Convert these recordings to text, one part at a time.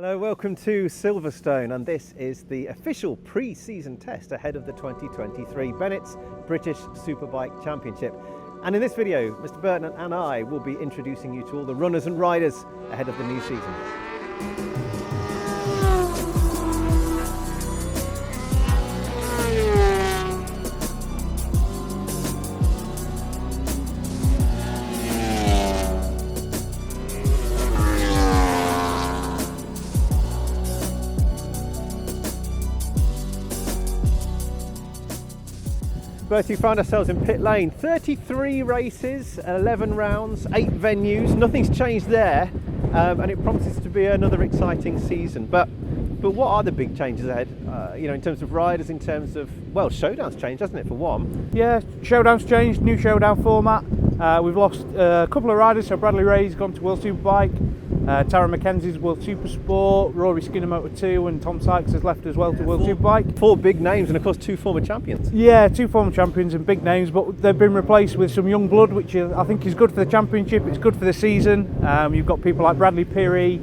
Hello, welcome to Silverstone, and this is the official pre-season test ahead of the 2023 Bennetts British Superbike Championship. And in this video, Mr. Burton and I will be introducing you to all the runners and riders ahead of the new season. Both you find ourselves in pit lane. 33 races, 11 rounds, 8 venues. Nothing's changed there, and it promises to be another exciting season. But what are the big changes ahead? In terms of riders, in terms of, well, Showdown's changed, hasn't it, for one? Yeah, Showdown's changed, new Showdown format. We've lost a couple of riders, so Bradley Ray's gone to World Superbike. Tara McKenzie's World Supersport, Rory Skinner Motor 2, and Tom Sykes has left as well to World Superbike. 4 big names and of course 2 former champions. Yeah, 2 former champions and big names, but they've been replaced with some young blood, which I think is good for the championship, it's good for the season. You've got people like Bradley Peary,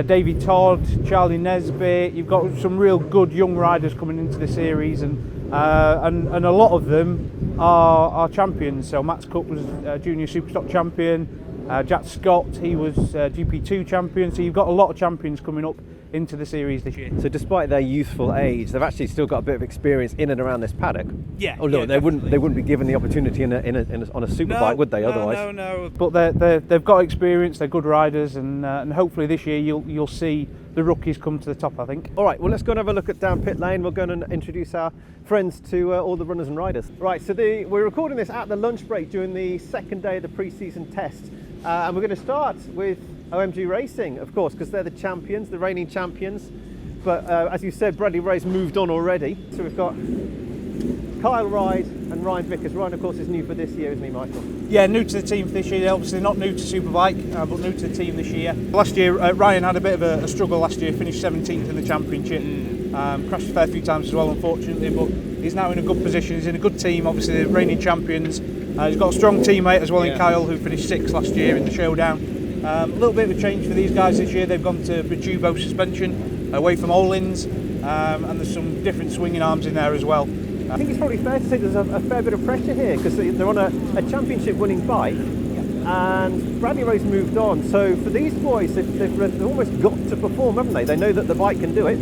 Davey Todd, Charlie Nesbitt. You've got some real good young riders coming into the series, and a lot of them are champions. So Max Cook was junior Superstock champion. Jack Scott, he was GP2 champion, so you've got a lot of champions coming up into the series this year. So despite their youthful age, they've actually still got a bit of experience in and around this paddock. Yeah. Oh no, yeah, they wouldn't be given the opportunity on a superbike, would they? Otherwise. No. But they've got experience. They're good riders, and hopefully this year you'll see the rookies come to the top, I think. All right, well, let's go and have a look at down pit lane. We're going to introduce our friends to all the runners and riders. Right, so we're recording this at the lunch break during the second day of the pre-season test. And we're going to start with OMG Racing, of course, because they're the champions, the reigning champions. But as you said, Bradley Ray's moved on already. So we've got Kyle Ride and Ryan Vickers. Ryan, of course, is new for this year, isn't he, Michael? Yeah, new to the team for this year. Obviously not new to Superbike, but new to the team this year. Last year, Ryan had a bit of a struggle last year, finished 17th in the championship. Crashed a fair few times as well, unfortunately, but he's now in a good position. He's in a good team, obviously the reigning champions. He's got a strong teammate as well in Kyle, who finished 6th last year in the Showdown. A little bit of a change for these guys this year. They've gone to Bitubo suspension, away from Mouldings, and there's some different swinging arms in there as well. I think it's probably fair to say there's a fair bit of pressure here, because they're on a championship winning bike, and Bradley Ray's moved on. So for these boys, they've almost got to perform, haven't they? They know that the bike can do it.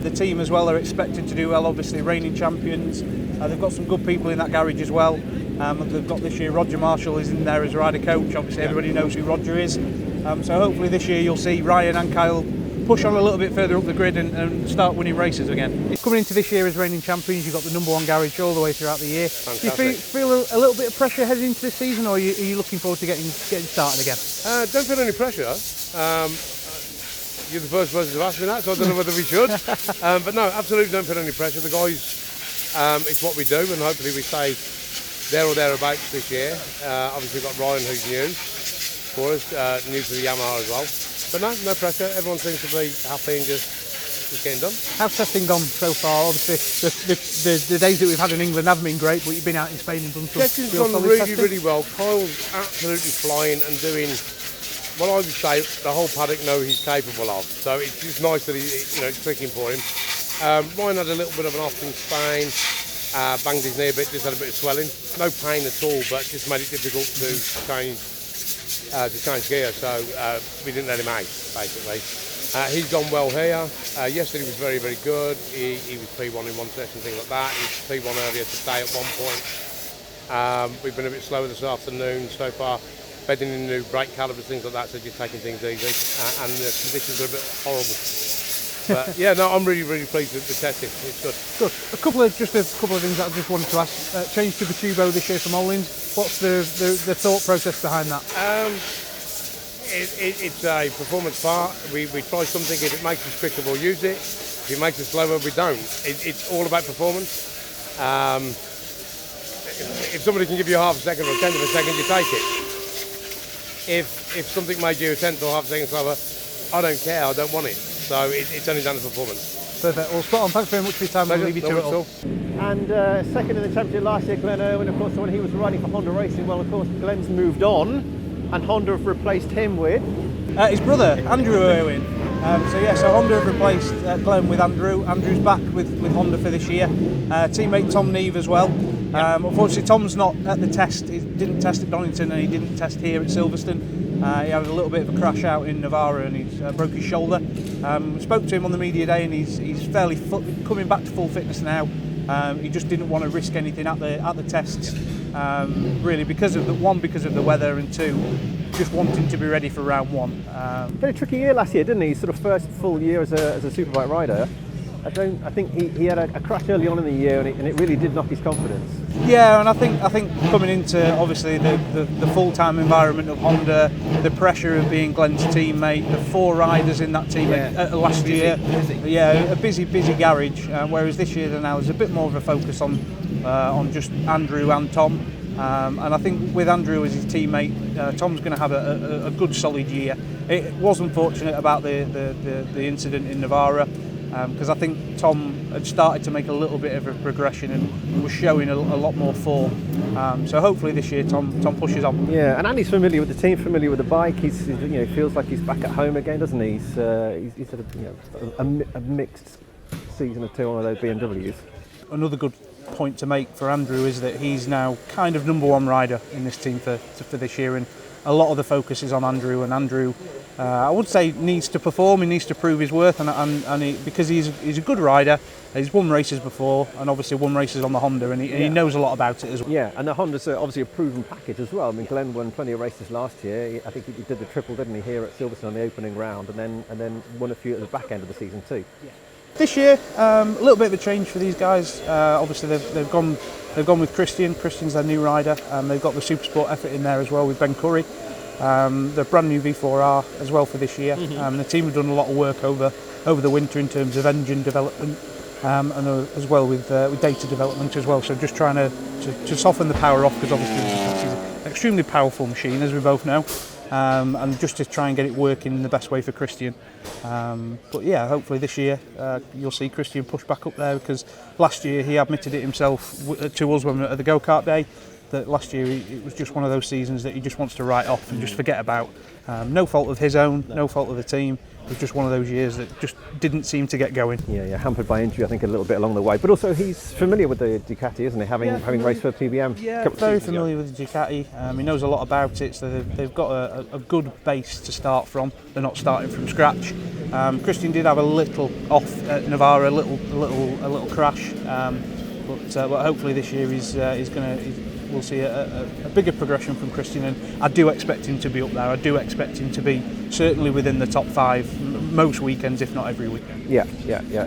The team as well are expected to do well, obviously reigning champions. They've got some good people in that garage as well. They've got this year Roger Marshall is in there as rider coach. Obviously everybody knows who Roger is. So hopefully this year you'll see Ryan and Kyle push on a little bit further up the grid and start winning races again. Coming into this year as reigning champions, you've got the #1 garage all the way throughout the year. Fantastic. Do you feel a little bit of pressure heading into this season, or are you looking forward to getting started again? Don't feel any pressure. You're the first person to ask me that, so I don't know whether we should. But no, absolutely don't feel any pressure. The guys, it's what we do, and hopefully we stay there or thereabouts this year. Obviously we've got Ryan, who's new for us, new to the Yamaha as well. But no pressure. Everyone seems to be happy and just getting done. How's testing gone so far? Obviously the days that we've had in England haven't been great, but you've been out in Spain and done some testing's gone really well. Kyle's absolutely flying and doing what I would say the whole paddock know he's capable of. So it's just nice that it's clicking for him. Ryan had a little bit of an off in Spain. Banged his knee a bit, just had a bit of swelling. No pain at all, but just made it difficult to change gear, so we didn't let him out, basically. He's gone well here. Yesterday was very, very good. He was P1 in one session, things like that. He was P1 earlier today at one point. We've been a bit slower this afternoon so far, bedding in new brake calipers, things like that, so just taking things easy. And the conditions are a bit horrible. But yeah, no, I'm really, really pleased with the testing. It's good. Good. A couple of things that I just wanted to ask. Change to Bitubo this year from Mouldings. What's the thought process behind that? It's a performance part. We try something. If it makes us quicker, we'll use it. If it makes us slower, we don't. It's all about performance. If somebody can give you a half a second or a tenth of a second, you take it. If something made you a tenth or half a second slower, I don't care. I don't want it. So it's only down to performance. Perfect. Well, spot on. Thanks very much for your time. We'll leave you to it all. And second in the championship last year, Glenn Irwin, of course, when he was riding for Honda Racing. Well, of course, Glenn's moved on, and Honda have replaced him with his brother, Andrew Irwin. So Honda have replaced Glenn with Andrew. Andrew's back with Honda for this year. Teammate Tom Neve as well. Unfortunately, Tom's not at the test. He didn't test at Donington and he didn't test here at Silverstone. He had a little bit of a crash out in Navarra and he's broke his shoulder. We spoke to him on the media day and he's fairly coming back to full fitness now. He just didn't want to risk anything at the tests, really because of the weather, and two, just wanting to be ready for round one. He had a tricky year last year, didn't he? Sort of first full year as a superbike rider. I think he had a crash early on in the year, and it really did knock his confidence. Yeah, and I think coming into obviously the full-time environment of Honda, the pressure of being Glenn's teammate, the 4 riders in that team last year, a busy garage. Whereas this year now there's a bit more of a focus on just Andrew and Tom. And I think with Andrew as his teammate, Tom's going to have a good solid year. It was unfortunate about the incident in Navarra, because I think Tom had started to make a little bit of a progression and was showing a lot more form. So hopefully this year Tom pushes on. Yeah, and Andy's familiar with the team, familiar with the bike. He's feels like he's back at home again, doesn't he? He's had a mixed season or two on those BMWs. Another good point to make for Andrew is that he's now kind of number one rider in this team for this year, and a lot of the focus is on Andrew. And Andrew, I would say, needs to perform. He needs to prove his worth, and because he's a good rider. He's won races before, and obviously won races on the Honda, and he knows a lot about it as well. Yeah, and the Honda's obviously a proven package as well. I mean, Glenn won plenty of races last year. I think he did the triple, didn't he, here at Silverstone on the opening round, and then won a few at the back end of the season too. Yeah. This year, a little bit of a change for these guys. Obviously, they've gone with Christian. Christian's their new rider. They've got the Supersport effort in there as well with Ben Curry. The brand new V4R as well for this year. The team have done a lot of work over the winter in terms of engine development, and as well with data development as well. So just trying to soften the power off, because obviously it's an extremely powerful machine, as we both know. And just to try and get it working in the best way for Christian. But yeah, hopefully this year you'll see Christian push back up there, because last year he admitted it himself to us when we were at the go-kart day, that last year it was just one of those seasons that he just wants to write off and just forget about. No fault of his own, no fault of the team. It was just one of those years that just didn't seem to get going. Yeah, hampered by injury, I think, a little bit along the way. But also he's familiar with the Ducati, isn't he? Having raced for PBM. Yeah, very familiar with the Ducati. He knows a lot about it, so they've got a good base to start from. They're not starting from scratch. Christian did have a little off at Navarra, a little crash. But hopefully this year we'll see a bigger progression from Christian, and I do expect him to be up there. I do expect him to be certainly within the top 5 most weekends, if not every weekend. Yeah.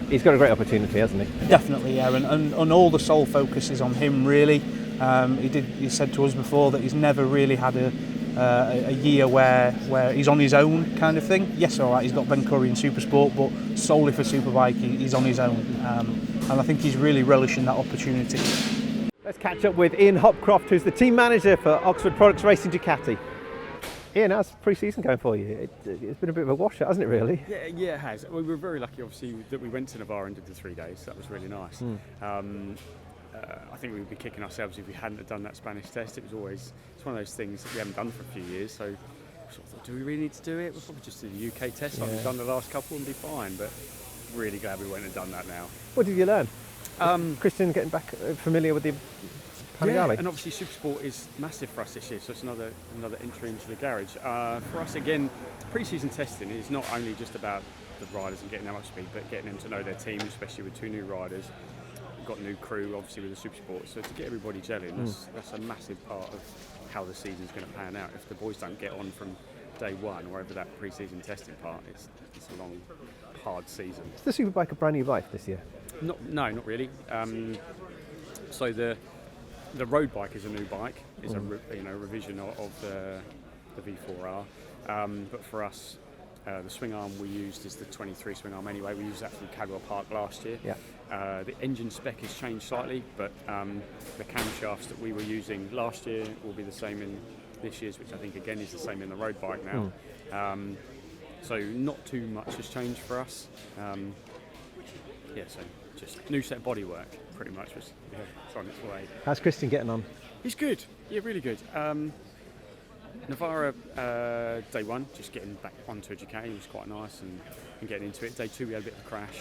He's got a great opportunity, hasn't he? Definitely, yeah. And all the sole focus is on him, really. He said to us before that he's never really had a year where he's on his own kind of thing. Yes, all right, he's got Ben Curry in Supersport, but solely for Superbike, he's on his own. And I think he's really relishing that opportunity. Let's catch up with Ian Hopcroft, who's the team manager for Oxford Products Racing Ducati. Ian, how's pre-season going for you? It's been a bit of a washout, hasn't it, really? Yeah, it has. We were very lucky, obviously, that we went to Navarra and did the 3 days. That was really nice. I think we would be kicking ourselves if we hadn't have done that Spanish test. It's one of those things that we haven't done for a few years. So I sort of thought, do we really need to do it? We'll probably just do the UK test like we've done the last couple and be fine. But really glad we went and done that now. What did you learn? Christian getting back familiar with the Panigale. Yeah, and obviously Supersport is massive for us this year, so it's another entry into the garage. For us, again, pre-season testing is not only just about the riders and getting them up to speed, but getting them to know their team, especially with 2 new riders. We've got new crew, obviously, with the Supersport, so to get everybody gelling, that's a massive part of how the season's going to pan out. If the boys don't get on from day 1, wherever that pre-season testing part, it's a long, hard season. Is the Superbike a brand new bike this year? No, not really. So the road bike is a new bike. It's a revision of the V4R. But for us, the swing arm we used is the 23 swing arm anyway. We used that from Cadwell Park last year. Yeah. The engine spec has changed slightly, but the camshafts that we were using last year will be the same in this year's, which I think again is the same in the road bike now. So not too much has changed for us. So just new set bodywork, pretty much. It's on its way. How's Christian getting on? He's good. Yeah, really good. Navara, day one, just getting back onto a Ducati was quite nice and getting into it. Day two, we had a bit of a crash,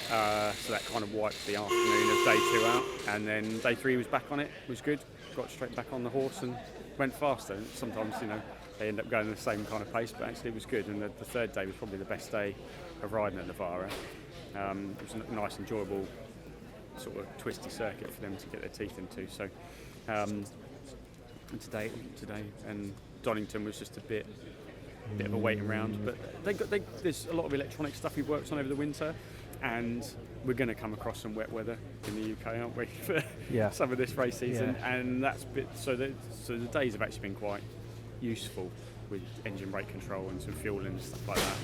so that kind of wiped the afternoon of day two out. And then day three was back on it, was good. Got straight back on the horse and went faster. Sometimes, they end up going at the same kind of pace, but actually it was good. And the third day was probably the best day of riding at Navara. It was a nice, enjoyable sort of twisty circuit for them to get their teeth into. So and today and Donington was just a bit of a waiting round, but there's a lot of electronic stuff he works on over the winter, and we're going to come across some wet weather in the UK, aren't we, for some of this race season? Yeah. And that's so the days have actually been quite useful with engine brake control and some fuel and stuff like that.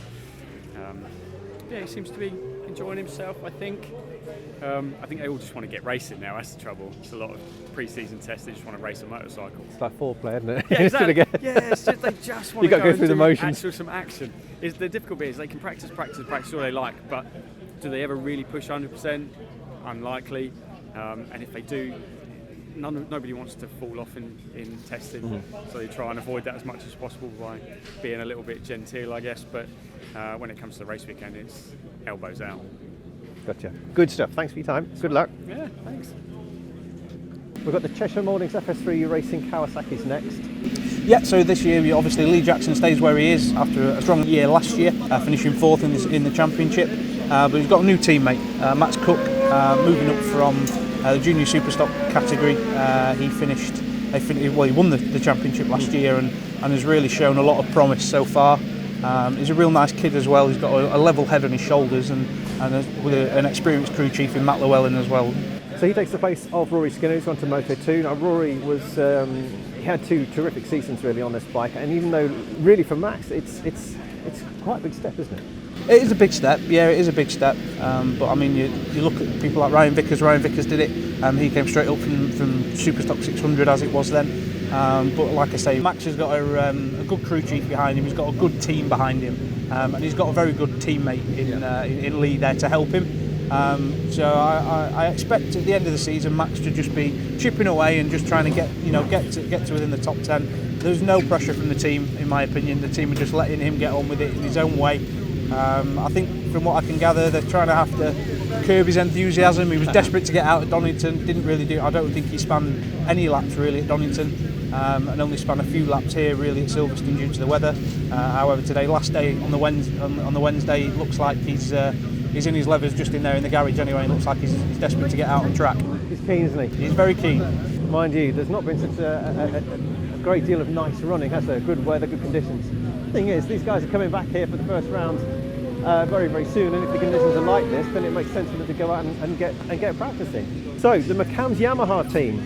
He seems to be enjoying himself, I think. I think they all just want to get racing now. That's the trouble. It's a lot of pre-season tests. They just want to race a motorcycle. It's like foreplay, isn't it? Yeah, exactly. It's just they just want to go through the motions. Some action. The difficult bit is they can practice all they like, but do they ever really push 100%? Unlikely. And if they do, nobody wants to fall off in testing, so they try and avoid that as much as possible by being a little bit genteel, I guess. But when it comes to the race weekend, it's elbows out. Gotcha. Good stuff. Thanks for your time. Good luck. Yeah, thanks. We've got the Cheshire Mouldings FS3 Racing Kawasaki's next. Yeah, so this year, obviously, Lee Jackson stays where he is after a strong year last year, finishing fourth in the championship. But he's got a new teammate, Max Cook, moving up from the junior superstock category. He won the championship last year and has really shown a lot of promise so far. He's a real nice kid as well. He's got a level head on his shoulders and with an experienced crew chief in Matt Llewellyn as well. So he takes the place of Rory Skinner, who's gone to Moto 2. Now Rory he had two terrific seasons really on this bike, and even though really for Max it's quite a big step, isn't it? It is a big step, yeah, it is a big step. But I mean, you look at people like Ryan Vickers. Ryan Vickers did it. He came straight up from Superstock 600 as it was then. But like I say, Max has got a good crew chief behind him. He's got a good team behind him, and he's got a very good teammate in Lee there to help him. So I expect at the end of the season Max to just be chipping away and just trying to get to within the top 10. There's no pressure from the team, in my opinion. The team are just letting him get on with it in his own way. I think from what I can gather, they're trying to have to curb his enthusiasm. He was desperate to get out at Donington, didn't really do. I don't think he spanned any laps really at Donington, and only spanned a few laps here really at Silverstone due to the weather. However, today, last day on the Wednesday, it looks like he's in his levers just in there in the garage anyway. It looks like he's desperate to get out on track. He's keen, isn't he? He's very keen. Mind you, there's not been such a great deal of nice running, has there? Good weather, good conditions. The thing is, these guys are coming back here for the first round very, very soon, and if the conditions are like this, then it makes sense for them to go out and get practicing. So, the McAMS Yamaha team.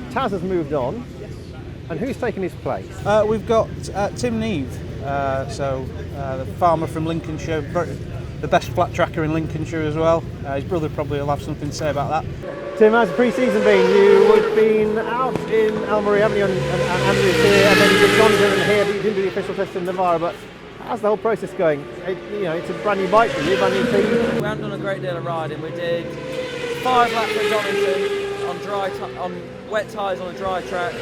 Taz has moved on, and who's taken his place? We've got Tim Neve, the farmer from Lincolnshire, the best flat tracker in Lincolnshire as well. His brother probably will have something to say about that. Tim, how's the pre-season been? You've been out in Albury, haven't you, and Andrew's here, and then you've gone here and here, but you didn't do the official test in Navarra. But how's the whole process going? It's a brand new bike for you, brand new team. We haven't done a great deal of riding. We did 5 laps at Donington on wet tyres on a dry track,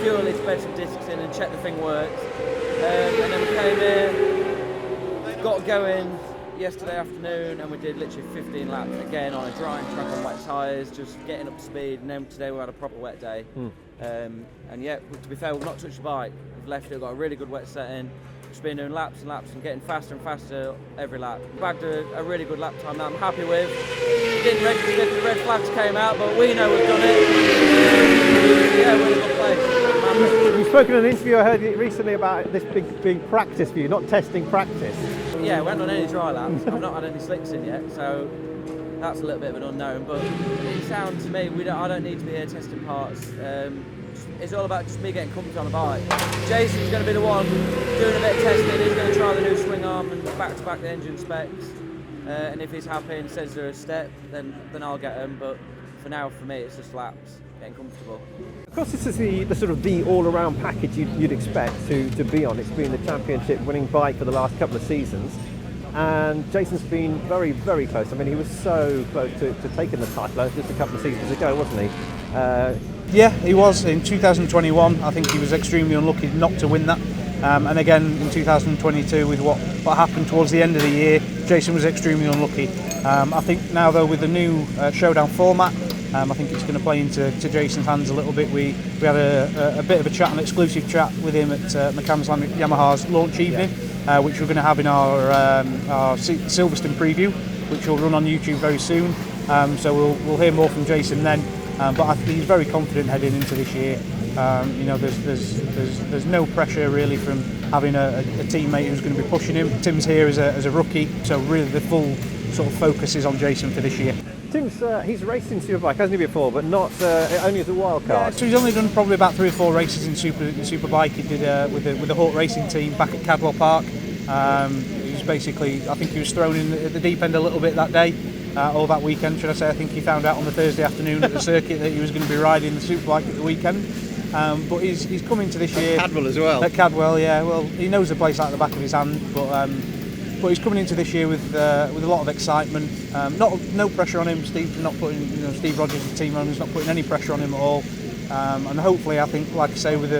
purely to bed some discs in and check the thing worked. And then we came here, got going yesterday afternoon, and we did literally 15 laps again on a drying track on wet tyres, just getting up to speed. And then today we had a proper wet day. And yeah, to be fair, we've not touched the bike. We've left it, we've got a really good wet setting. Just been doing laps and laps and getting faster and faster every lap. Bagged a really good lap time that I'm happy with. Didn't register if the red flags came out, but we know we've done it. Yeah, we're in a good place. You've spoken in an interview I heard recently about this being practice for you, not testing practice. Yeah, we haven't done any dry laps. I've not had any slicks in yet, so that's a little bit of an unknown. But it sounds to me I don't need to be here testing parts. It's all about just me getting comfortable on the bike. Jason's going to be the one doing a bit of testing. He's going to try the new swing arm and back-to-back the engine specs. And if he's happy and says they're a step, then I'll get them. But for now, for me, it's just laps, getting comfortable. Of course, this is the sort of the all-around package you'd expect to be on. It's been the championship winning bike for the last couple of seasons. And Jason's been very, very close. I mean, he was so close to taking the title just a couple of seasons ago, wasn't he? Yeah, he was in 2021. I think he was extremely unlucky not to win that. And again in 2022 with what happened towards the end of the year, Jason was extremely unlucky. I think now though with the new showdown format, I think it's going to play into Jason's hands a little bit. We had a bit of a chat, an exclusive chat with him at McAMS Yamaha's launch evening, which we're going to have in our Silverstone preview, which will run on YouTube very soon. So we'll hear more from Jason then. But I think he's very confident heading into this year. You know, there's no pressure really from having a teammate who's going to be pushing him. Tim's here as a rookie, so really the full sort of focus is on Jason for this year. Tim's he's raced in Superbike, hasn't he, before, but not only as a wild card. Yeah, so he's only done probably about 3 or 4 races in Superbike. He did with the Hawk Racing team back at Cadwell Park. He was basically, I think he was thrown in at the deep end a little bit that day. Or that weekend, should I say. I think he found out on the Thursday afternoon at the circuit that he was going to be riding the Superbike at the weekend. But he's coming to this year. Cadwell as well. At Cadwell, yeah. Well, he knows the place like the back of his hand, but he's coming into this year with a lot of excitement. No pressure on him. Steve Rogers, the team owner's not putting any pressure on him at all. And hopefully, I think, like I say, with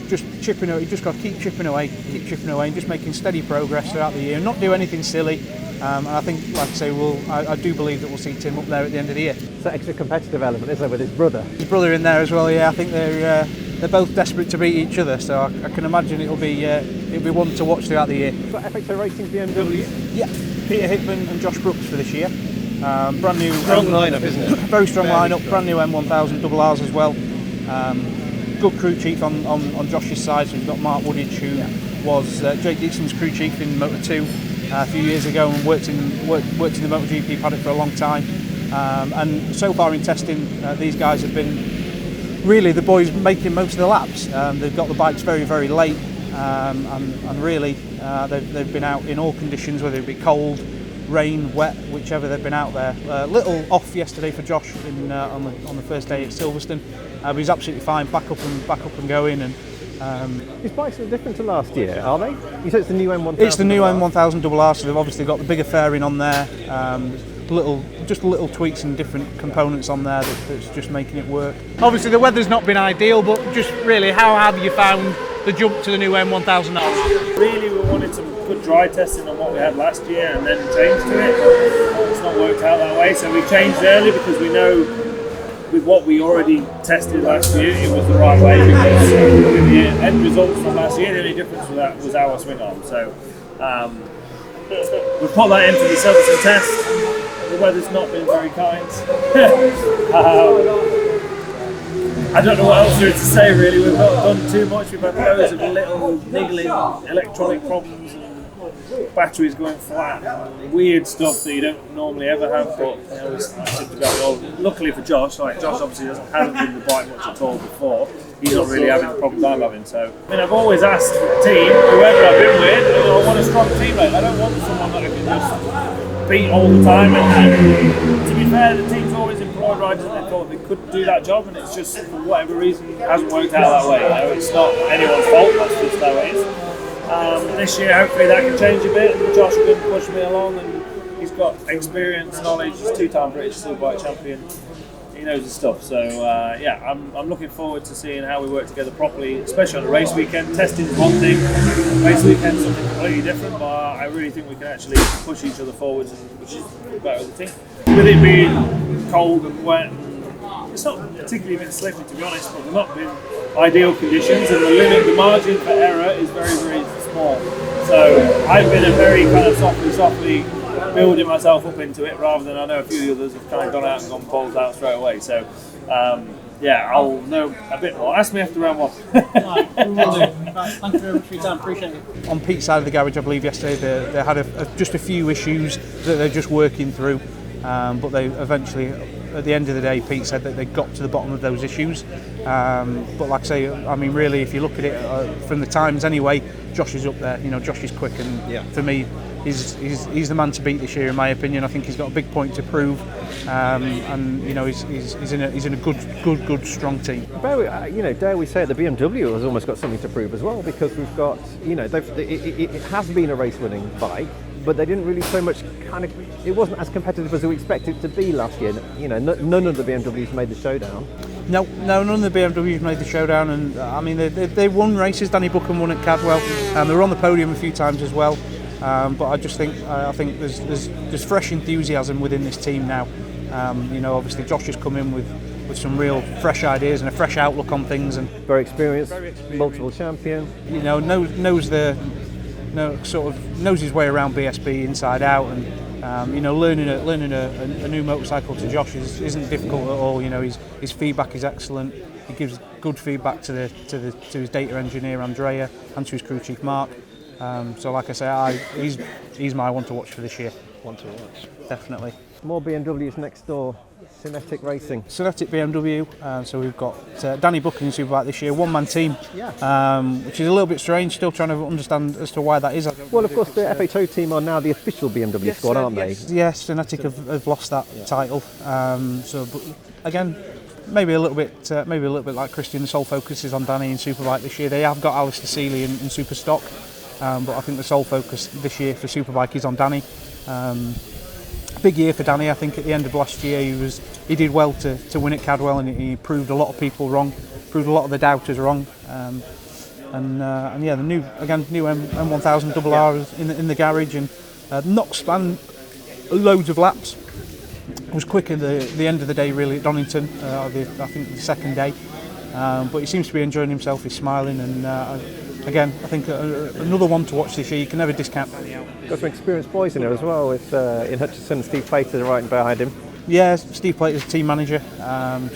just chipping away, you just got to keep chipping away, and just making steady progress throughout the year. Not do anything silly. And I think, like I say, I do believe that we'll see Tim up there at the end of the year. It's that extra competitive element, isn't there, with his brother? His brother in there as well, yeah. I think they're both desperate to beat each other, so I can imagine it'll be one to watch throughout the year. Got Hector Racing BMW? Yeah, Peter Hickman and Josh Brookes for this year. Brand new. Strong lineup, isn't it? Very strong lineup, brand new M1000 double Rs as well. Good crew chief on Josh's side, so we've got Mark Woodidge, who was Jake Dixon's crew chief in Motor 2. A few years ago and worked in the MotoGP paddock for a long time, and so far in testing these guys have been really the boys making most of the laps. They've got the bikes very, very late, and really they've been out in all conditions, whether it be cold, rain, wet, whichever. They've been out there. Little off yesterday for Josh on the first day at Silverstone, but he's absolutely fine, back up and going. And his bikes are different to last year, are they? You said it's the new M1000. It's the new M1000 double R, so they've obviously got the bigger fairing on there. Little tweaks and different components on there that's just making it work. Obviously the weather's not been ideal, but just really, how have you found the jump to the new M1000R? Really, we wanted some good dry testing on what we had last year and then change to it. It's not worked out that way, so we changed early because we know with what we already tested last year, it was the right way, because with the end results from last year, the only difference was our swing arm. So we've put that into the Silverstone test. The weather's not been very kind. I don't know what else there is to say really. We've not done too much. We've had loads of little niggling electronic problems and batteries going flat and weird stuff that you don't normally ever have, but you know, we seem to be able to. Luckily for Josh, Josh obviously hasn't ridden the bike much at all before. He's not really having the problems I'm having. So I mean, I've always asked the team, whoever I've been with, I want a strong teammate. I don't want someone that I can just beat all the time. And to be fair, the team's always employed riders and they thought they could do that job, and it's just for whatever reason it hasn't worked out that way. You know, it's not anyone's fault. That's just how it is. This year, hopefully that can change a bit, and Josh can push me along, and he's got experience, knowledge. He's 2-time British Superbike champion. He knows his stuff. So yeah, I'm looking forward to seeing how we work together properly, especially on a race weekend. Testing is one thing, race weekend is something completely different, but I really think we can actually push each other forwards, which is better as a team. With it being cold and wet, it's not particularly been slippy to be honest, but they've not been ideal conditions, and the margin for error is very, very small. So I've been a very kind of softly building myself up into it, rather than I know a few of the others have kind of gone out and gone balls out straight away. So yeah, I'll know a bit more. Ask me after round one. Thank you very much for your time, appreciate it. On Pete's side of the garage, I believe yesterday they had just a few issues that they're just working through, but they eventually, at the end of the day, Pete said that they got to the bottom of those issues. But like I say, I mean, really, if you look at it from the times anyway, Josh is up there. You know, Josh is quick, and for me, he's the man to beat this year, in my opinion. I think he's got a big point to prove, and you know, he's in a good strong team. You know, dare we say it, the BMW has almost got something to prove as well, because we've got, you know, it has been a race-winning bike, but they didn't really so much it wasn't as competitive as we expected it to be last year. You know, none of the BMWs made the showdown. No, none of the BMWs made the showdown, and I mean they won races. Danny Buchan won at Cadwell, they were on the podium a few times as well. But I just think there's fresh enthusiasm within this team now. You know, obviously Josh has come in with some real fresh ideas and a fresh outlook on things, and Very experienced, multiple champion. you know knows his way around BSB inside out, and you know, learning a new motorcycle to Josh isn't difficult at all. You know, his feedback is excellent. He gives good feedback to his data engineer Andrea and to his crew chief Mark. So like I say, he's my one to watch for this year. One to watch. Definitely. More BMWs next door. Synetiq Racing. Synetiq BMW. So we've got Danny Buchan in Superbike this year, one-man team. Yeah. Which is a little bit strange. Still trying to understand as to why that is. Well, of course, the FHO team are now the official BMW squad, aren't they? Yes, Synetiq have lost that title. But again, maybe a little bit like Christian. The sole focus is on Danny in Superbike this year. They have got Alistair Seeley in Super Stock, but I think the sole focus this year for Superbike is on Danny. Big year for Danny. I think at the end of last year he did well to win at Cadwell, and he proved a lot of people wrong, proved a lot of the doubters wrong. And yeah, the new M1000 RR is in the garage, and not spanned loads of laps. It was quick at the end of the day really at Donington. I think the second day, but he seems to be enjoying himself. He's smiling, and again, I think another one to watch this year. You can never discount Danny out. Got some experienced boys in there as well, with in Hutchison, Steve Plater right behind him. Yeah, Steve Plater's team manager,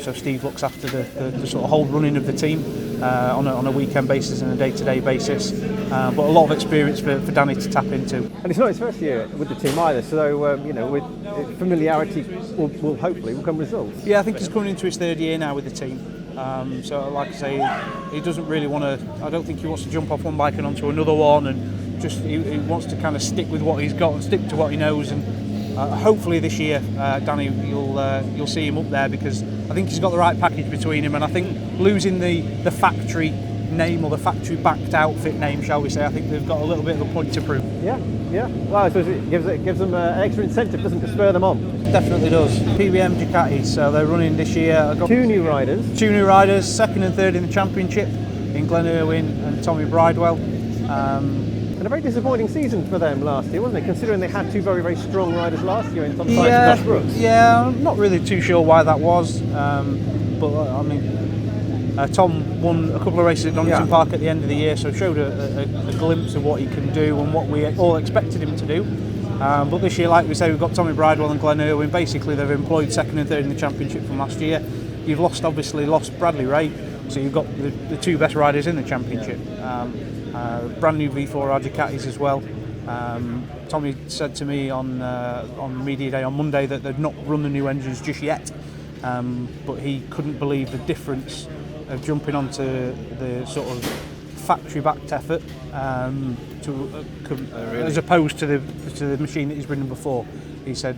so Steve looks after the sort of whole running of the team on a weekend basis and a day-to-day basis, but a lot of experience for Danny to tap into. And it's not his first year with the team either, so you know, with familiarity will hopefully come results. Yeah, I think he's coming into his third year now with the team. So like I say, he doesn't really want to, I don't think he wants to jump off one bike and onto another one, and just he wants to kind of stick with what he's got and stick to what he knows. And hopefully this year, Danny, you'll see him up there, because I think he's got the right package between him, and I think losing the factory name, or the factory backed outfit name, shall we say, I think they've got a little bit of a point to prove. Yeah. Well, I suppose it gives them an extra incentive, doesn't it, to spur them on? Definitely does. PBM Ducati, so they're running this year. I've got Two new riders, second and third in the championship, in Glenn Irwin and Tommy Bridewell. And a very disappointing season for them last year, wasn't it? Considering they had two very, very strong riders last year in Tom Sykes and Josh Brookes. Yeah, I'm not really too sure why that was, but I mean, Tom won a couple of races at Donington Park at the end of the year, so showed a glimpse of what he can do and what we all expected him to do. But this year, like we say, we've got Tommy Bridewell and Glenn Irwin. Basically, they've employed second and third in the championship from last year. You've obviously lost Bradley Ray, so you've got the two best riders in the championship. Brand new V4R Ducatis as well. Tommy said to me on media day on Monday that they'd not run the new engines just yet, but he couldn't believe the difference of jumping onto the sort of factory-backed effort as opposed to the machine that he's ridden before. He said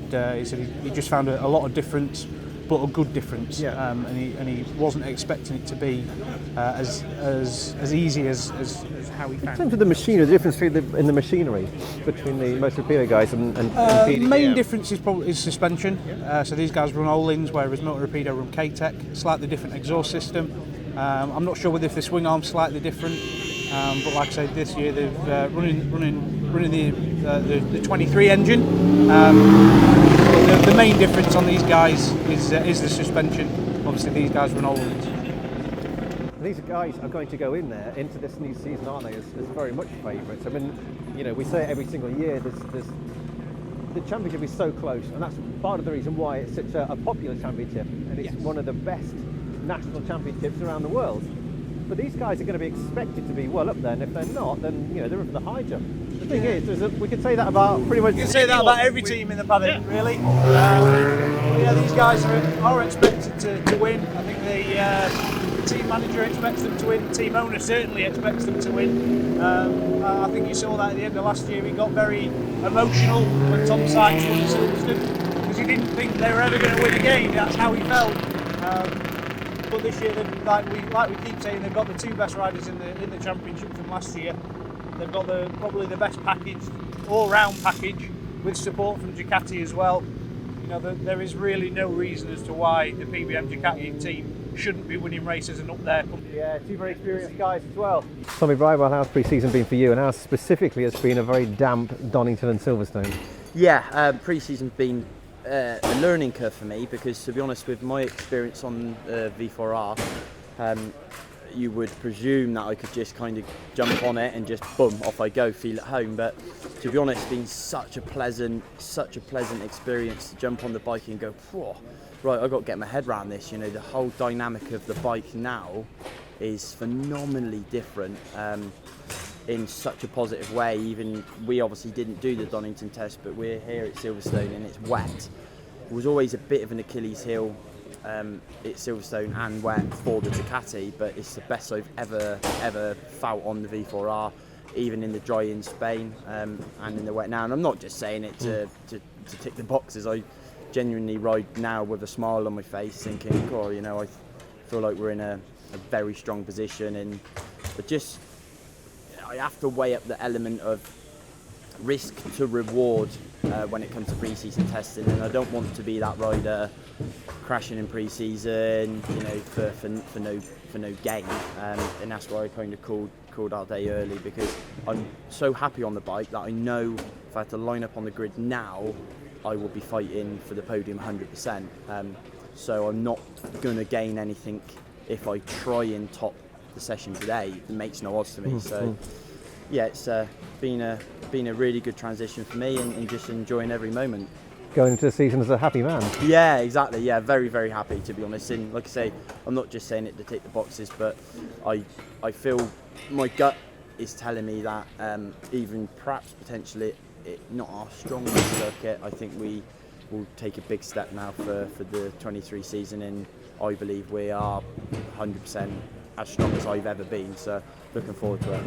he just found a lot of difference, but a good difference, and he wasn't expecting it to be as easy as how he found it. In terms of the machinery, the difference in the machinery between the Motor Rapido guys and PBM. Main difference is suspension. So these guys run Ohlins, whereas Motor Rapido run K-Tech. Slightly different exhaust system. I'm not sure whether if the swing arm's slightly different, but like I said, this year they've running the 23 engine. The main difference on these guys is the suspension. Obviously, these guys run Ohlins. These guys are going to go into this new season, aren't they, as very much favourites. I mean, you know, we say it every single year. The championship is so close, and that's part of the reason why it's such a popular championship, and it's one of the best national championships around the world. But these guys are going to be expected to be well up there, and if they're not, then you know they're in for the high jump. The thing is, we could say that about pretty much. You can say that about every team in the paddock, really. Yeah, these guys are expected to win. I think the team manager expects them to win. The team owner certainly expects them to win. I think you saw that at the end of last year. He got very emotional when Tom Sykes won Silverstone, because he didn't think they were ever going to win a game. That's how he felt. But this year, like we keep saying, they've got the two best riders in the championship from last year. They've got probably the best package, all-round package, with support from Ducati as well. You know, there is really no reason as to why the PBM Ducati team shouldn't be winning races and up there. Yeah, two very experienced guys as well. Tommy Brightwell, how's pre-season been for you, and how specifically has been a very damp Donington and Silverstone? Yeah, pre-season's been a learning curve for me, because to be honest, with my experience on V4R, you would presume that I could just kind of jump on it and just boom, off I go, feel at home. But to be honest, it's been such a pleasant experience to jump on the bike and go, whoa, right, I've got to get my head around this. You know, the whole dynamic of the bike now is phenomenally different in such a positive way. Even we obviously didn't do the Donington test, but we're here at Silverstone and it's wet. It was always a bit of an Achilles heel at Silverstone and wet for the Ducati, but it's the best I've ever felt on the V4R, even in the dry in Spain and in the wet now. And I'm not just saying it to tick the boxes. I genuinely ride now with a smile on my face, thinking, oh, you know, I feel like we're in a very strong position. But just I have to weigh up the element of risk to reward when it comes to pre-season testing, and I don't want to be that rider crashing in pre-season, you know, for no gain, and that's why I kind of called our day early, because I'm so happy on the bike that I know if I had to line up on the grid now, I will be fighting for the podium 100%. So I'm not going to gain anything if I try and top the session today. It makes no odds to me. So yeah, it's been a really good transition for me, and just enjoying every moment. Going into the season as a happy man. Yeah, exactly. Yeah, very, very happy, to be honest. And like I say, I'm not just saying it to tick the boxes, but I feel my gut is telling me that even perhaps potentially it not our strongest circuit, I think we will take a big step now for the 23 season, and I believe we are 100% as strong as I've ever been. So looking forward to it.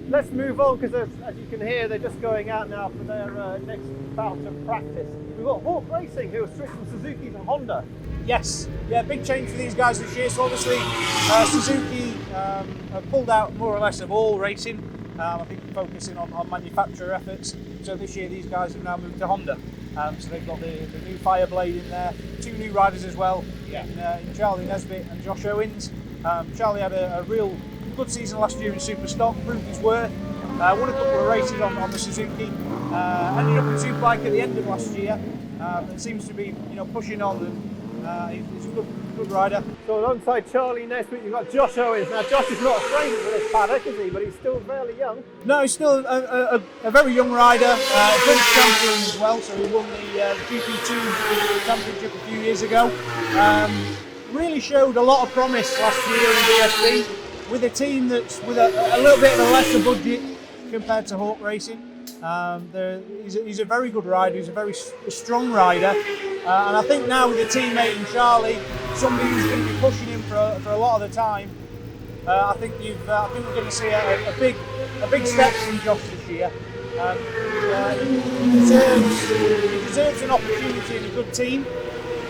Let's move on, because as you can hear, they're just going out now for their next bout of practice. We've got Hawk Racing, who have switched from Suzuki to Honda. Yes, yeah, big change for these guys this year. So obviously Suzuki have pulled out more or less of all racing. I think focusing on manufacturer efforts. So this year these guys have now moved to Honda. So they've got the new Fireblade in there, two new riders as well, in Charlie Nesbitt and Josh Owens. Charlie had a real good season last year in Super Stock, proved his worth, won a couple of races on the Suzuki, ended up in Superbike at the end of last year, and seems to be, you know, pushing on, and he's a good rider. So alongside Charlie Nesbitt, you've got Josh Owens. Now Josh is not a stranger to this paddock, is he? But he's still fairly young. No, he's still a very young rider, French champion as well, so he won the GP2 championship a few years ago. Really showed a lot of promise last year in BSB, with a team that's with a little bit of a lesser budget compared to Hawk Racing. He's a very good rider, he's a very strong rider, and I think now with the teammate in Charlie, somebody who's going to be pushing him for a lot of the time, I think we're going to see a big step from Josh this year. He deserves an opportunity in a good team,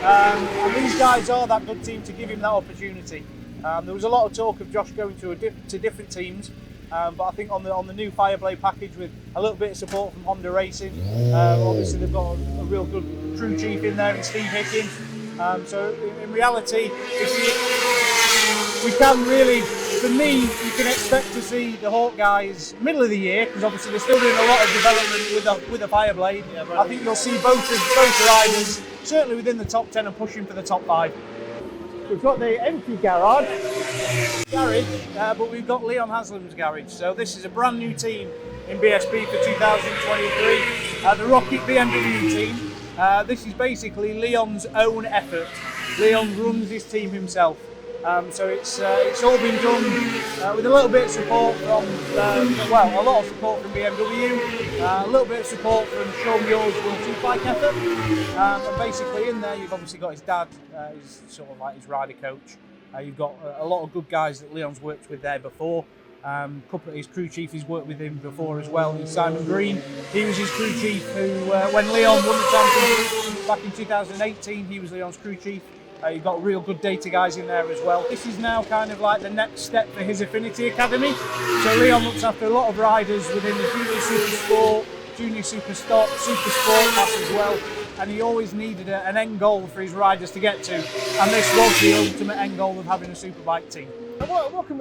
and these guys are that good team to give him that opportunity. There was a lot of talk of Josh going to different teams, but I think on the new Fireblade package with a little bit of support from Honda Racing, obviously they've got a real good crew chief in there in Steve Hickin. So in reality, we can really, for me, you can expect to see the Hawk guys middle of the year, because obviously they're still doing a lot of development with the Fireblade. Yeah, I think you'll see both riders certainly within the top 10 and pushing for the top 5. We've got the empty garage, but we've got Leon Haslam's garage. So this is a brand new team in BSB for 2023, the Rocket BMW team. This is basically Leon's own effort. Leon runs his team himself. So it's all been done with a little bit of support from, a lot of support from BMW, a little bit of support from Sean Muir's World Superbike effort, and basically in there you've obviously got his dad, he's sort of like his rider coach. You've got a lot of good guys that Leon's worked with there before. A couple of his crew chief he's worked with him before as well. He's Simon Green. He was his crew chief who, when Leon won the championship back in 2018, he was Leon's crew chief. You've got real good data guys in there as well. This is now kind of like the next step for his Affinity Academy. So Leon looks after a lot of riders within the Junior Super Sport, Junior Super Stock, Super Sport class as well. And he always needed an end goal for his riders to get to. And this was the ultimate end goal of having a superbike team. And what can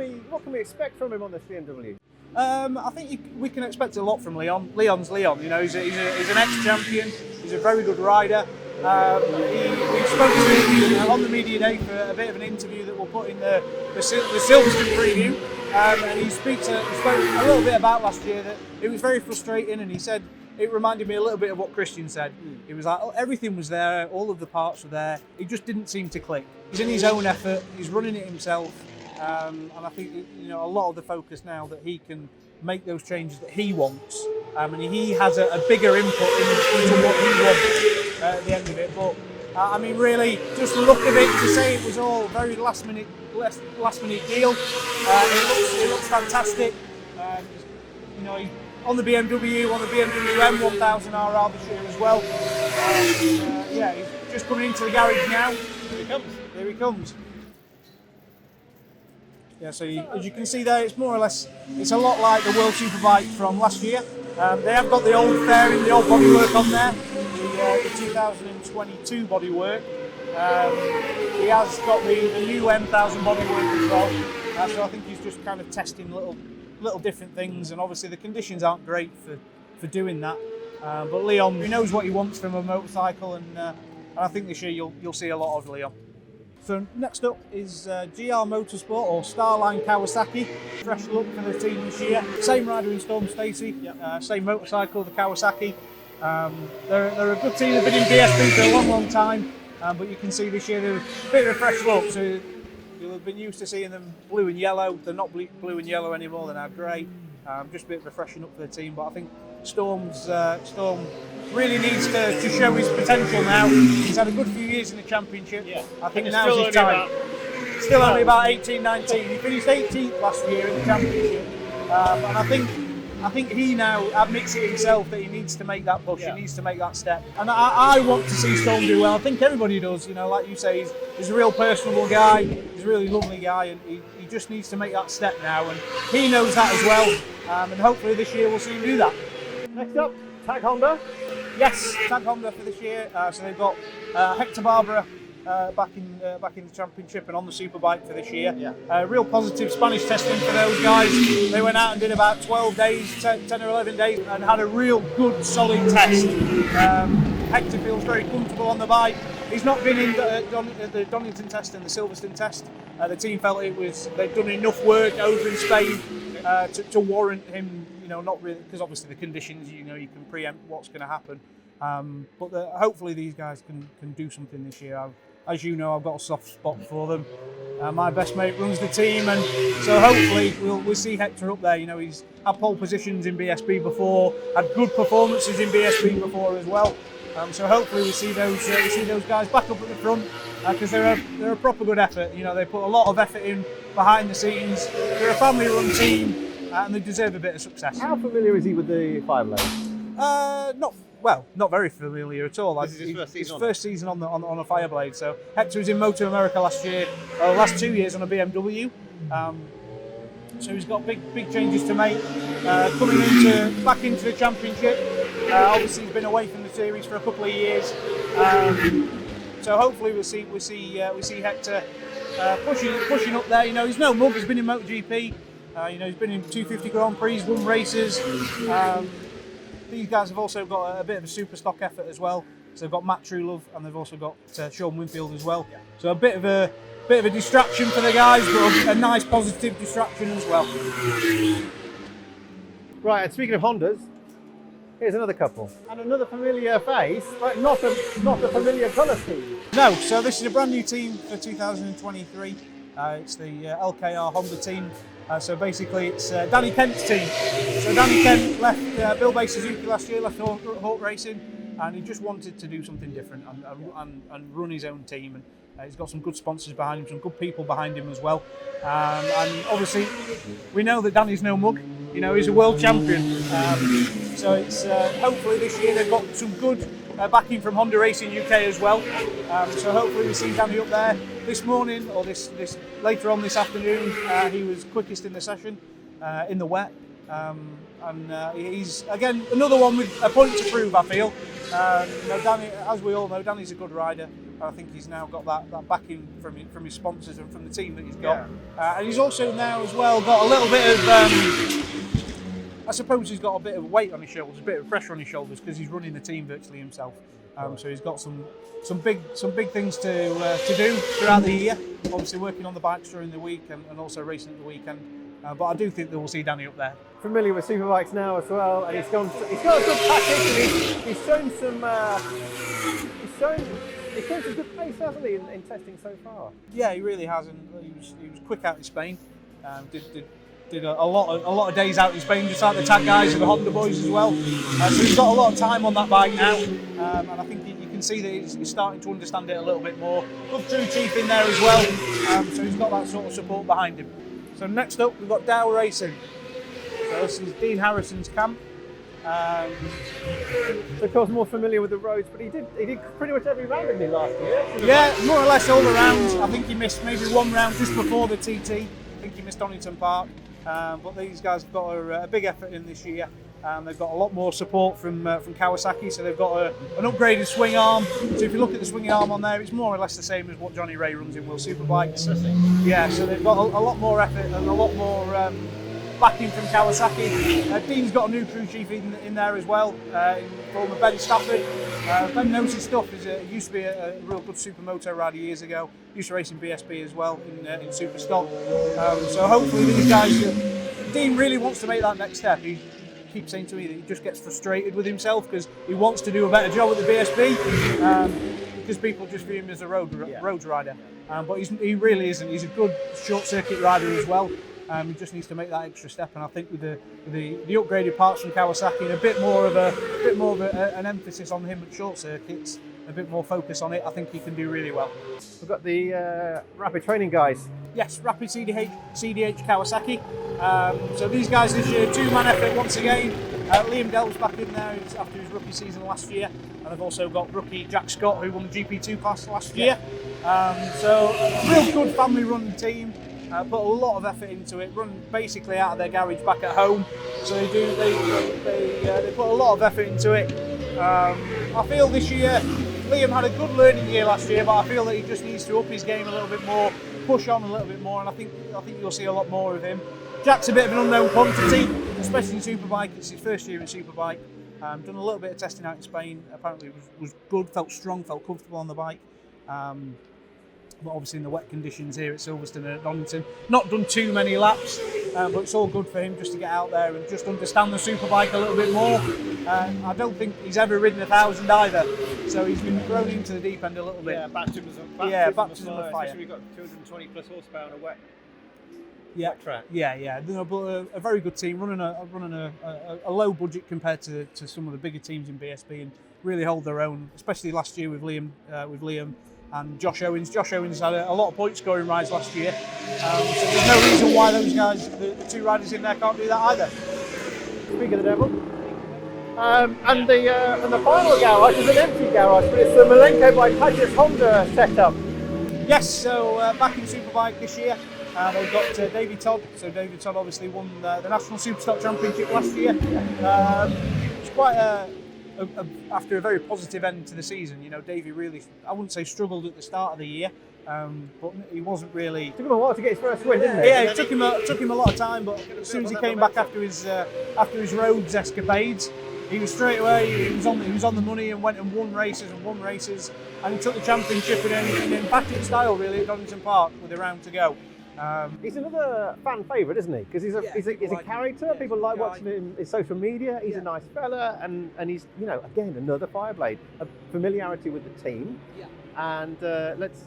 we expect from him on this BMW? I think we can expect a lot from Leon. Leon's Leon, you know, he's an ex-champion, he's a very good rider. We spoke to him on the media day for a bit of an interview that we'll put in the Silverstone preview, and he spoke a little bit about last year, that it was very frustrating, and he said it reminded me a little bit of what Christian said. It was like, oh, everything was there, all of the parts were there, it just didn't seem to click. He's in his own effort, he's running it himself, and I think, you know, a lot of the focus now that he can make those changes that he wants, and he has a bigger input into what he wants at the end of it. But I mean, really, just look at it to say it was all very last minute deal. It looks fantastic. You know, he's on the BMW, on the BMW M1000RR this year as well. Yeah, he's just coming into the garage now. Here he comes. Yeah, so as you can see there, it's more or less, it's a lot like the World Superbike from last year. They have got the old fairing, the old bodywork on there, the 2022 bodywork. He has got the new M1000 bodywork as well. So I think he's just kind of testing little different things, and obviously the conditions aren't great for doing that. But Leon, he knows what he wants from a motorcycle, and I think this year you'll see a lot of Leon. So next up is GR Motorsport, or Starline Kawasaki. Fresh look for the team this year. Same rider in Storm Stacey, same motorcycle, the Kawasaki. They're a good team, they've been in BSB for a long time, but you can see this year they're a bit of a fresh look. So you'll have been used to seeing them blue and yellow. They're not blue and yellow anymore, they're now grey. Just a bit refreshing up for the team, but I think Storm really needs to show his potential now. He's had a good few years in the championship. Yeah. I think now's his time. Still only about 18, 19. He finished 18th last year in the championship, and I think he now admits it himself that he needs to make that push. Yeah. He needs to make that step, and I want to see Storm do well. I think everybody does. You know, like you say, he's a real personable guy. He's a really lovely guy, and he just needs to make that step now, and he knows that as well. And hopefully this year we'll see him do that. Next up, Tag Honda. Yes, Tag Honda for this year. So they've got Hector Barbera back in the championship and on the superbike for this year. Yeah. Real positive Spanish testing for those guys. They went out and did about 12 days, 10 or 11 days, and had a real good, solid test. Hector feels very comfortable on the bike. He's not been in the Donington test and the Silverstone test. The team felt they'd done enough work over in Spain to warrant him. You know, not really, because obviously the conditions, you know, you can preempt what's going to happen. But hopefully these guys can do something this year. As you know, I've got a soft spot for them. My best mate runs the team, and so hopefully we'll see Hector up there. You know, he's had pole positions in BSB before, had good performances in BSB before as well. So hopefully we see those guys back up at the front, because they're a proper good effort. You know, they put a lot of effort in behind the scenes. They're a family-run team, and they deserve a bit of success. How familiar is he with the 5-lane? Not very familiar at all. This is his first season on a Fireblade. So Hector was in Moto America last year, last 2 years on a BMW. So he's got big changes to make. Coming back into the championship. Obviously he's been away from the series for a couple of years. So hopefully we see Hector pushing up there. You know, he's no mug. He's been in MotoGP. You know, he's been in 250 Grand Prix, won races. These guys have also got a bit of a super stock effort as well. So they've got Matt Truelove, and they've also got Sean Winfield as well. Yeah. So a bit of a distraction for the guys, but a nice positive distraction as well. Right, and speaking of Hondas, here's another couple. And another familiar face, but not a familiar colour scheme. No, so this is a brand new team for 2023. It's the LKR Honda team. So basically it's Danny Kent's team. So Danny Kent left Bill Bay Suzuki last year, left Hawk Racing, and he just wanted to do something different and run his own team. And he's got some good sponsors behind him, some good people behind him as well. And obviously we know that Danny's no mug. You know, he's a world champion. So it's hopefully this year they've got some good backing from Honda Racing UK as well. So hopefully we see Danny up there this morning or this later on this afternoon. He was quickest in the session in the wet. He's again another one with a point to prove, I feel. Danny, as we all know, Danny's a good rider. I think he's now got that backing from his sponsors and from the team that he's got. And he's also now as well got a little bit of, I suppose he's got a bit of weight on his shoulders, a bit of pressure on his shoulders because he's running the team virtually himself. So he's got some big things to do throughout the year. Obviously working on the bikes during the week and also racing at the weekend. But I do think that we'll see Danny up there. Familiar with superbikes now as well, and he's got a good package, and he's shown some good pace, hasn't he, in testing so far? Yeah, he really has, and he was quick out in Spain. Did a lot of days out in Spain, just like the tag guys and the Honda boys as well. So he's got a lot of time on that bike now, and I think you can see that he's starting to understand it a little bit more. Good crew chief in there as well, so he's got that sort of support behind him. So next up, we've got DAO Racing. So this is Dean Harrison's camp. So of course more familiar with the roads, but he did pretty much every round, didn't he, last year? Yeah, more or less all the rounds. I think he missed maybe one round just before the TT. I think he missed Donington Park. But these guys have got a big effort in this year. They've got a lot more support from Kawasaki, so they've got an upgraded swing arm. So if you look at the swing arm on there, it's more or less the same as what Johnny Ray runs in World Superbikes. Yeah, so they've got a lot more effort and a lot more backing from Kawasaki. Dean's got a new crew chief in there as well, former Ben Stafford. Ben knows his stuff. He used to be a real good supermoto rider years ago. Used to race in BSB as well in super stock. So hopefully these guys, Dean really wants to make that next step. He keeps saying to me that he just gets frustrated with himself because he wants to do a better job at the BSB because people just view him as a road rider. But he really isn't. He's a good short circuit rider as well. He just needs to make that extra step, and I think with the upgraded parts from Kawasaki and a bit more of an emphasis on him at short circuits, a bit more focus on it, I think he can do really well. We've got the Rapid Training guys. Yes, Rapid CDH Kawasaki. So these guys this year, two-man effort once again. Liam Dell's back in there after his rookie season last year, and I've also got rookie Jack Scott who won the GP2 class last year. So a real good family-run team. Put a lot of effort into it, run basically out of their garage back at home. So they put a lot of effort into it. I feel this year, Liam had a good learning year last year, but I feel that he just needs to up his game a little bit more, push on a little bit more, and I think you'll see a lot more of him. Jack's a bit of an unknown quantity, especially in Superbike. It's his first year in Superbike. Done a little bit of testing out in Spain. Apparently it was good, felt strong, felt comfortable on the bike. But obviously in the wet conditions here at Silverstone and at Donington, not done too many laps, but it's all good for him just to get out there and just understand the superbike a little bit more. I don't think he's ever ridden 1,000 either, so he's been thrown into the deep end a little bit. Yeah, baptism of fire. We've got 220 plus horsepower on a wet track. Yeah. No, but a very good team, running a low budget compared to some of the bigger teams in BSB, and really hold their own, especially last year with Liam and Josh Owens. Josh Owens had a lot of point scoring rides last year, so there's no reason why those guys, the two riders in there, can't do that either. Speak of the devil. And the final garage is an empty garage, but it's the Milenco by Padgett Honda setup. Yes, so back in Superbike this year, they've got Davey Todd. So Davey Todd obviously won the National Superstock Championship last year. It's quite after a very positive end to the season. You know, Davey really, I wouldn't say struggled at the start of the year, but he wasn't really. It took him a while to get his first win, didn't it? Yeah, it took him a lot of time, but as soon as he came back after his roads escapades, he was straight away. He was on the money and went and won races, and he took the championship in Padgett style really at Donington Park with a round to go. He's another fan favourite, isn't he? Because he's a character. Yeah, people like watching him in social media. He's a nice fella, and he's, you know, again, another Fireblade, a familiarity with the team. Yeah. And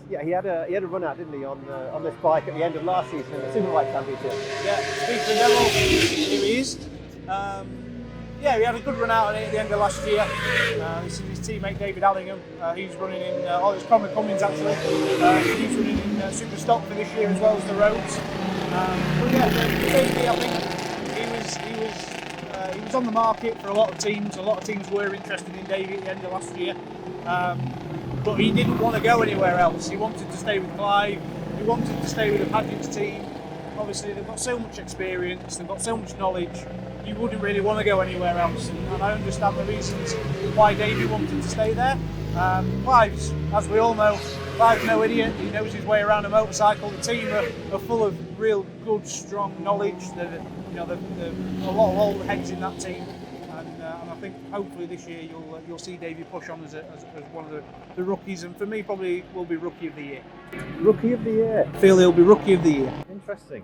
he had a run out, didn't he, on this bike at the end of last season in the Superbike Championship? Yeah, speak for the devil, here he is. Yeah, he had a good run out on it at the end of last year. This is his teammate David Allingham. He's running in, it's Conor Cummins actually. He's running in super stock for this year as well as the roads. But yeah, Davey, I think he was on the market for a lot of teams. A lot of teams were interested in Davey at the end of last year, but he didn't want to go anywhere else. He wanted to stay with Clive. He wanted to stay with the Padgett's team. Obviously, they've got so much experience. They've got so much knowledge. He wouldn't really want to go anywhere else, and I understand the reasons why Davey wanted to stay there. Clive's, as we all know, Clive's no idiot. He knows his way around a motorcycle. The team are full of real good, strong knowledge. There are a lot of old heads in that team, and I think hopefully this year you'll see Davey push on as one of the rookies, and for me probably will be Rookie of the Year. Rookie of the Year. I feel he'll be Rookie of the Year. Interesting.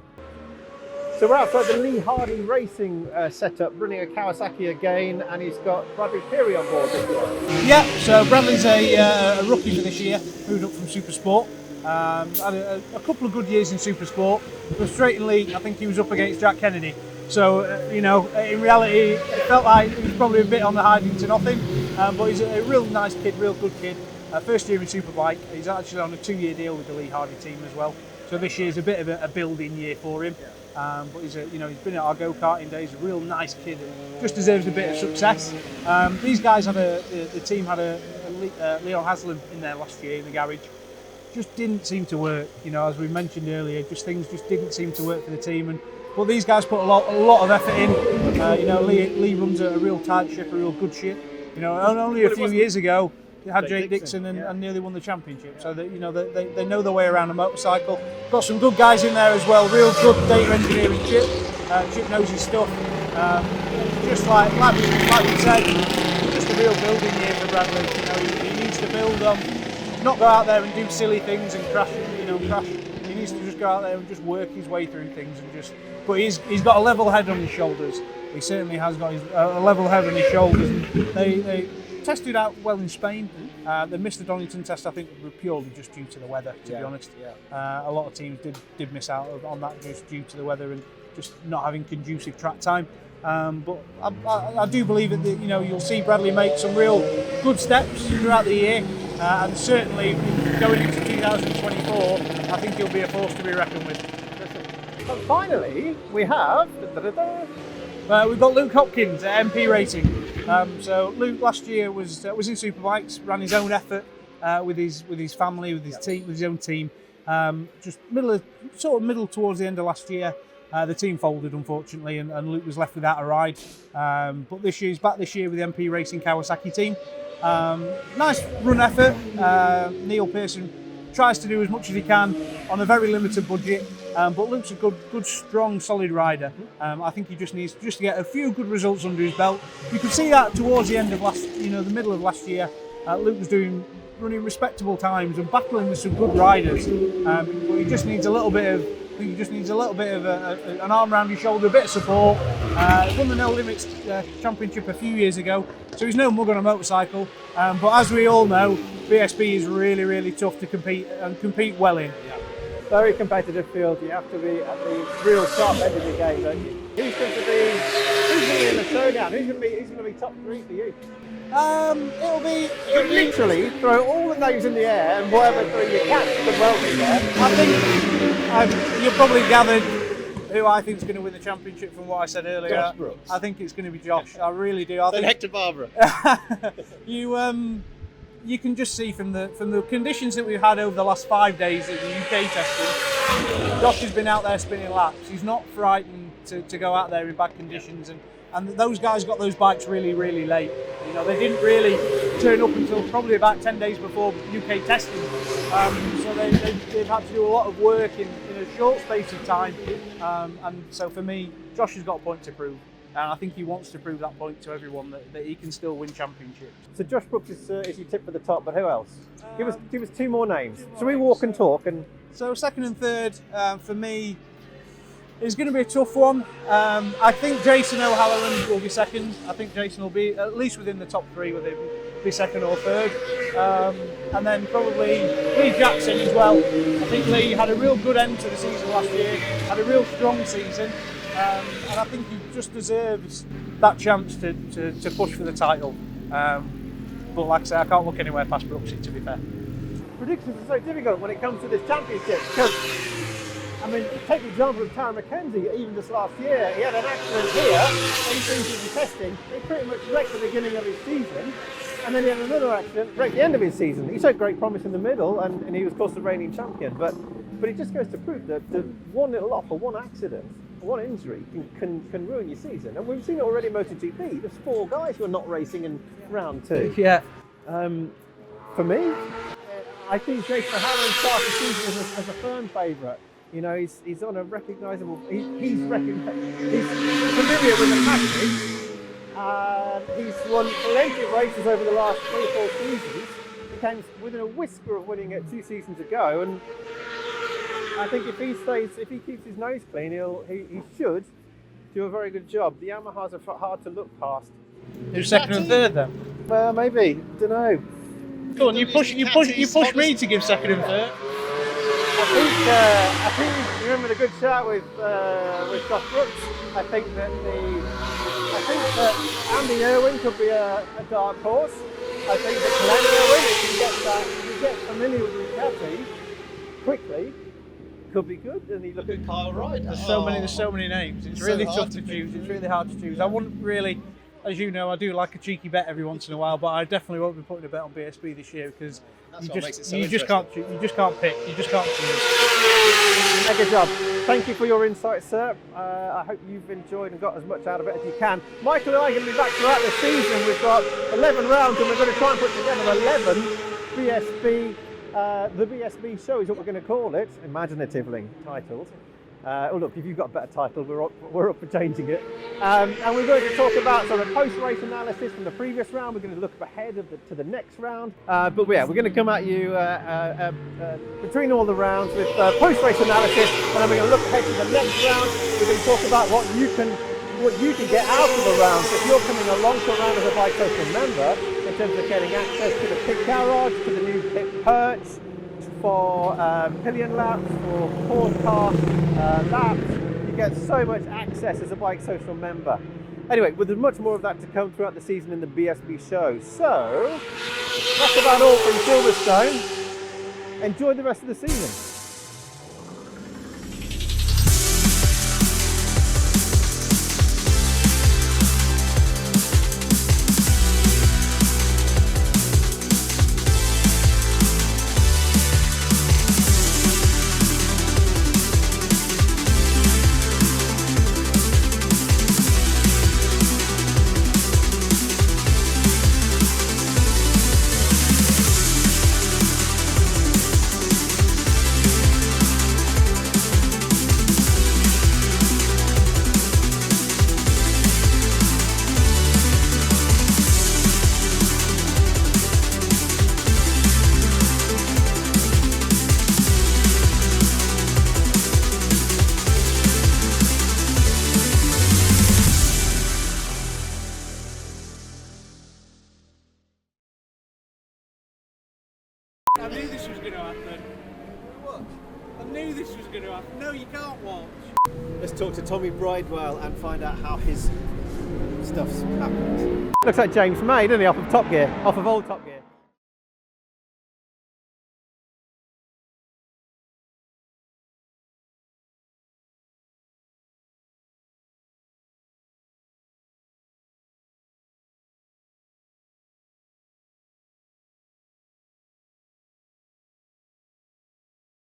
So we're outside the Lee Hardy Racing setup, running a Kawasaki again, and he's got Bradley Peary on board this year. Yeah, so Bradley's a rookie for this year, moved up from Super Sport. Had a couple of good years in Super Sport. Frustratingly, I think he was up against Jack Kennedy. So, in reality, it felt like he was probably a bit on the hiding to nothing. But he's a real nice kid, real good kid. First year in Superbike. He's actually on a 2-year deal with the Lee Hardy team as well. So this year's a bit of a building year for him. But he's been at our go-karting days. A real nice kid, and just deserves a bit of success. These guys the team had a Leon Haslam in there last year in the garage. Just didn't seem to work. As we mentioned earlier, things just didn't seem to work for the team. But these guys put a lot of effort in. Lee runs a real tight ship, a real good ship. Only a few years ago, they had Jake Dixon and nearly won the championship. So they know their way around a motorcycle. Got some good guys in there as well. Real good data engineering Chip. Chip knows his stuff. Just like we said, just a real building year for Bradley. He needs to build on, not go out there and do silly things and crash. He needs to just go out there and just work his way through things But he's got a level head on his shoulders. He certainly has got a level head on his shoulders. They tested out well in Spain. They missed the Donington test, I think, purely just due to the weather, to be honest. Yeah. A lot of teams did miss out on that just due to the weather and just not having conducive track time. But I do believe that you'll see Bradley make some real good steps throughout the year, and certainly going into 2024, I think he'll be a force to be reckoned with. And finally, we have we've got Luke Hopkins at MP Racing. So Luke last year was in Superbikes, ran his own effort with his family, with his team, with his own team. Just middle towards the end of last year, the team folded unfortunately, and Luke was left without a ride. But this year he's back this year with the MP Racing Kawasaki team. Nice run effort. Neil Pearson tries to do as much as he can on a very limited budget. But Luke's a good, strong, solid rider. I think he just needs to get a few good results under his belt. You could see that towards the end of the middle of last year. Luke was running respectable times and battling with some good riders. But he just needs a little bit of. I think he just needs a little bit of an arm around his shoulder, a bit of support. He won the No Limits Championship a few years ago, so he's no mug on a motorcycle. But as we all know, BSB is really, really tough to compete well in. very competitive field. You have to be at the real sharp end of the game, don't you? Who's going to be in the showdown? Who's going to be top three for you? It'll be. You literally throw all the names in the air and whatever three you catch the well in there. I think you've probably gathered who I think is going to win the championship from what I said earlier. Josh Brookes. I think it's going to be Josh. I really do. I Then think Hector Barbera. You can just see from the conditions that we've had over the last 5 days at the UK testing, Josh has been out there spinning laps. He's not frightened to go out there in bad conditions, and those guys got those bikes really, really late. You know, they didn't really turn up until probably about 10 days before UK testing. So they've had to do a lot of work in a short space of time. And so for me, Josh has got a point to prove. And I think he wants to prove that point to everyone that he can still win championships. So Josh Brookes is your tip for the top, but who else? Give us two more names. So we walk and talk. And so second and third for me is going to be a tough one. I think Jason O'Halloran will be second. I think Jason will be at least within the top three, whether it be second or third. And then probably Lee Jackson as well. I think Lee had a real good end to the season last year, had a real strong season. And I think he just deserves that chance to push for the title. But like I say, I can't look anywhere past Brookes, to be fair. predictions are so difficult when it comes to this championship because I mean, take the example of Tara McKenzie, even just last year, he had an accident here, in pre-season testing, he pretty much wrecked the beginning of his season, and then he had another accident, wrecked the end of his season. He showed great promise in the middle, and he was, of course, the reigning champion, but it just goes to prove that one little off or one accident, one injury can ruin your season. And we've seen it already in MotoGP. There's 4 guys who are not racing in round 2. Yeah. For me, I think Jason O'Halloran starts the season as a firm favourite. You know, he's on a recognisable. He's familiar with the package. He's won plenty of races over the last 3 or 4 seasons. He came within a whisker of winning it 2 seasons ago, and I think if he keeps his nose clean, he should do a very good job. The Yamahas are hard to look past. Who's second and third then? Well, maybe. Don't know. Go on, you push me to give second and third. I think you remember the good chat with Josh Brookes. I think that Andy Irwin could be a dark horse. I think that Glenn Irwin, if he gets familiar with Ducati quickly, could be good. And he look at Kyle Ryder. There's so many names. It's really tough to choose. It's really hard to choose. I wouldn't really, as you know, I do like a cheeky bet every once in a while, but I definitely won't be putting a bet on BSB this year because you just can't pick. You just can't choose. Mega job. Thank you for your insight, sir. I hope you've enjoyed and got as much out of it as you can. Michael and I are going to be back throughout the season. We've got 11 rounds and we're going to try and put together 11 BSB. The BSB show is what we're going to call it, imaginatively titled. Look, if you've got a better title, we're up for changing it. And we're going to talk about sort of post-race analysis from the previous round. We're going to look ahead to the next round. But yeah, we're going to come at you between all the rounds with post-race analysis, and then we're going to look ahead to the next round. We're going to talk about what you can get out of the round. So if you're coming along to a round as a Bike Social member, in terms of getting access to the pit garage, to the new pit perch, for pillion laps, for quad car laps, you get so much access as a Bike Social member. Anyway, well, there's much more of that to come throughout the season in the BSB show. So, that's about all from Silverstone. Enjoy the rest of the season. I knew this was going to happen. What? I knew this was going to happen. No, you can't watch. Let's talk to Tommy Bridewell and find out how his stuff's happened. Looks like James May, doesn't he, off of Top Gear, off of old Top Gear.